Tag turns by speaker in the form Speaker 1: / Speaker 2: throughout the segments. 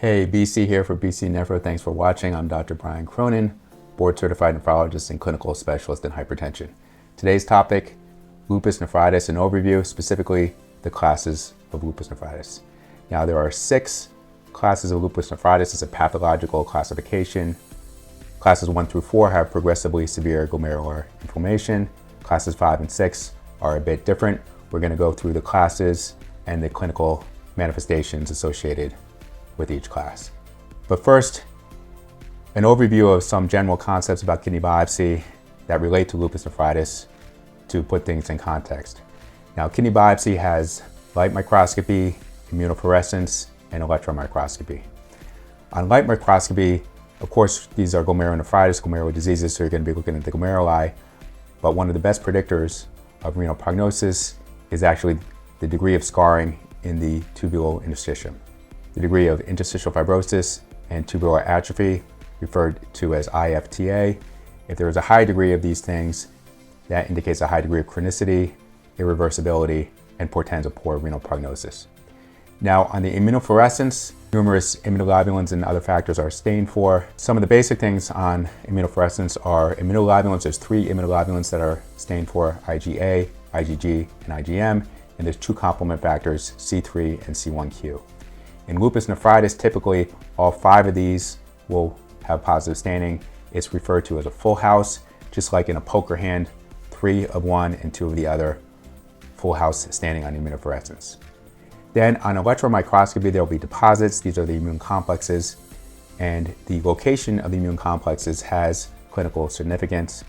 Speaker 1: Hey, BC here for BC Nephro. Thanks for watching. I'm Dr. Brian Cronin, board-certified nephrologist and clinical specialist in hypertension. Today's topic, lupus nephritis, an overview, specifically the classes of lupus nephritis. Now, there are 6 classes of lupus nephritis. It's a pathological classification. Classes 1 through 4 have progressively severe glomerular inflammation. Classes 5 and 6 are a bit different. We're going to go through the classes and the clinical manifestations associated with each class. But first, an overview of some general concepts about kidney biopsy that relate to lupus nephritis to put things in context. Now, kidney biopsy has light microscopy, immunofluorescence, and electron microscopy. On light microscopy, of course, these are glomerulonephritis, glomerular diseases, so you're going to be looking at the glomeruli, but one of the best predictors of renal prognosis is actually the degree of scarring in the tubular interstitium. The degree of interstitial fibrosis and tubular atrophy, referred to as IFTA. If there is a high degree of these things, that indicates a high degree of chronicity, irreversibility, and portends a poor renal prognosis. Now, on the immunofluorescence, numerous immunoglobulins and other factors are stained for. Some of the basic things on immunofluorescence are immunoglobulins. There's 3 immunoglobulins that are stained for: IgA, IgG, and IgM, and there's 2 complement factors, C3 and C1q. In lupus nephritis, typically all 5 of these will have positive staining. It's referred to as a full house, just like in a poker hand, 3 of one and 2 of the other, full house staining on immunofluorescence. Then on electron microscopy, there will be deposits. These are the immune complexes, and the location of the immune complexes has clinical significance.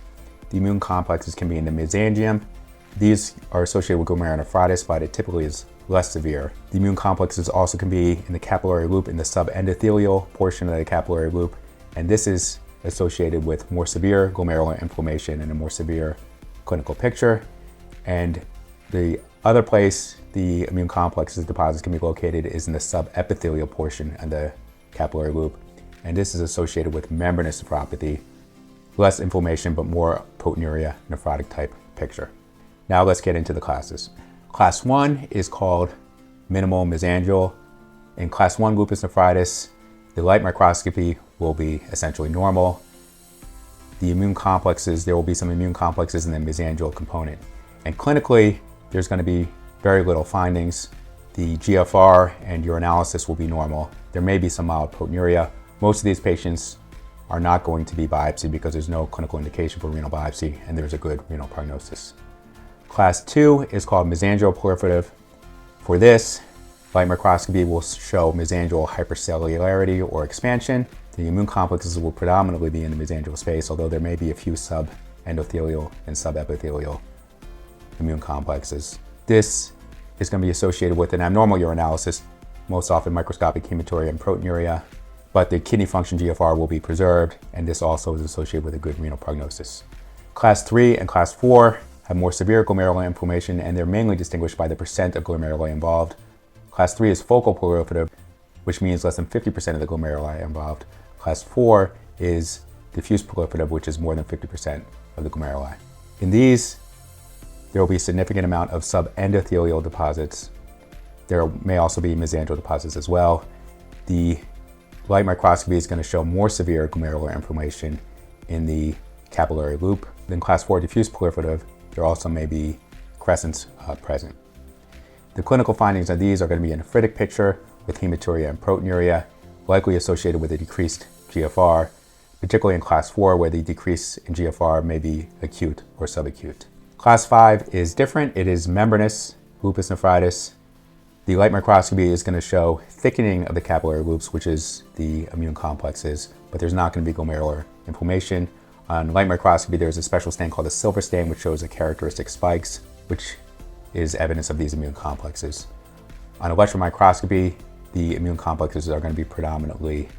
Speaker 1: The immune complexes can be in the mesangium. These are associated with glomerulonephritis, but it typically is less severe. The immune complexes also can be in the capillary loop, in the subendothelial portion of the capillary loop, and this is associated with more severe glomerular inflammation and a more severe clinical picture. And the other place the immune complexes deposits can be located is in the subepithelial portion of the capillary loop, and this is associated with membranous nephropathy, less inflammation but more proteinuria, nephrotic type picture. Now let's get into the classes. Class 1 is called minimal mesangial. In class 1 lupus nephritis, the light microscopy will be essentially normal. The immune complexes, there will be some immune complexes in the mesangial component. And clinically, there's going to be very little findings. The GFR and urinalysis will be normal. There may be some mild proteinuria. Most of these patients are not going to be biopsied because there's no clinical indication for renal biopsy and there's a good renal prognosis. Class 2 is called mesangial proliferative. For this, light microscopy will show mesangial hypercellularity or expansion. The immune complexes will predominantly be in the mesangial space, although there may be a few subendothelial and subepithelial immune complexes. This is going to be associated with an abnormal urinalysis, most often microscopic hematuria and proteinuria, but the kidney function GFR will be preserved, and this also is associated with a good renal prognosis. Class 3 and Class 4 have more severe glomerular inflammation, and they're mainly distinguished by the percent of glomeruli involved. Class 3 is focal proliferative, which means less than 50% of the glomeruli involved. Class 4 is diffuse proliferative, which is more than 50% of the glomeruli. In these, there will be a significant amount of subendothelial deposits. There may also be mesangial deposits as well. The light microscopy is going to show more severe glomerular inflammation in the capillary loop. In Class 4 diffuse proliferative, there also may be crescents present. The clinical findings of these are going to be a nephritic picture with hematuria and proteinuria, likely associated with a decreased GFR, particularly in Class 4, where the decrease in GFR may be acute or subacute. Class 5 is different. It is membranous lupus nephritis. The light microscopy is going to show thickening of the capillary loops, which is the immune complexes, but there's not going to be glomerular inflammation. On light microscopy, there's a special stain called a silver stain, which shows the characteristic spikes, which is evidence of these immune complexes. On electron microscopy, the immune complexes are going to be predominantly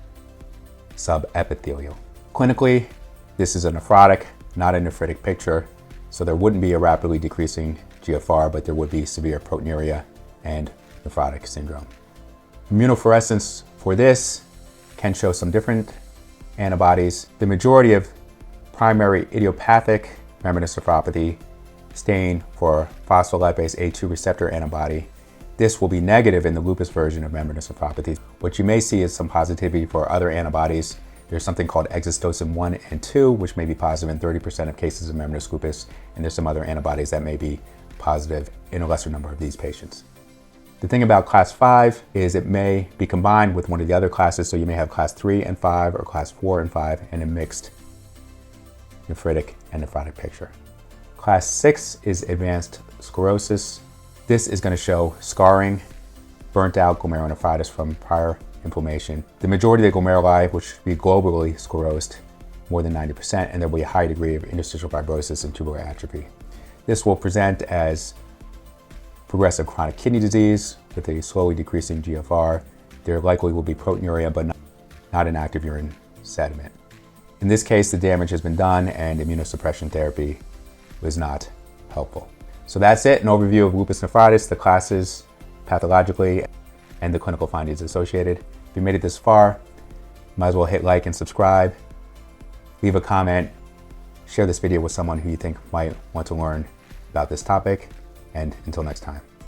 Speaker 1: subepithelial. Clinically, this is a nephrotic, not a nephritic picture, so there wouldn't be a rapidly decreasing GFR, but there would be severe proteinuria and nephrotic syndrome. Immunofluorescence for this can show some different antibodies. The majority of primary idiopathic membranous nephropathy stain for phospholipase A2 receptor antibody. This will be negative in the lupus version of membranous nephropathy. What you may see is some positivity for other antibodies. There's something called exostosin 1 and 2, which may be positive in 30% of cases of membranous lupus, and there's some other antibodies that may be positive in a lesser number of these patients. The thing about class 5 is it may be combined with one of the other classes, so you may have class 3 and 5 or class 4 and 5 in a mixed nephritic and nephrotic picture. Class 6 is advanced sclerosis. This is going to show scarring, burnt out glomerulonephritis from prior inflammation. The majority of the glomeruli, which should be globally sclerosed, more than 90%, and there will be a high degree of interstitial fibrosis and tubular atrophy. This will present as progressive chronic kidney disease with a slowly decreasing GFR. There likely will be proteinuria, but not an active urine sediment. In this case, the damage has been done and immunosuppression therapy was not helpful. So that's it, an overview of lupus nephritis, the classes pathologically, and the clinical findings associated. If you made it this far, might as well hit like and subscribe, leave a comment, share this video with someone who you think might want to learn about this topic, and until next time.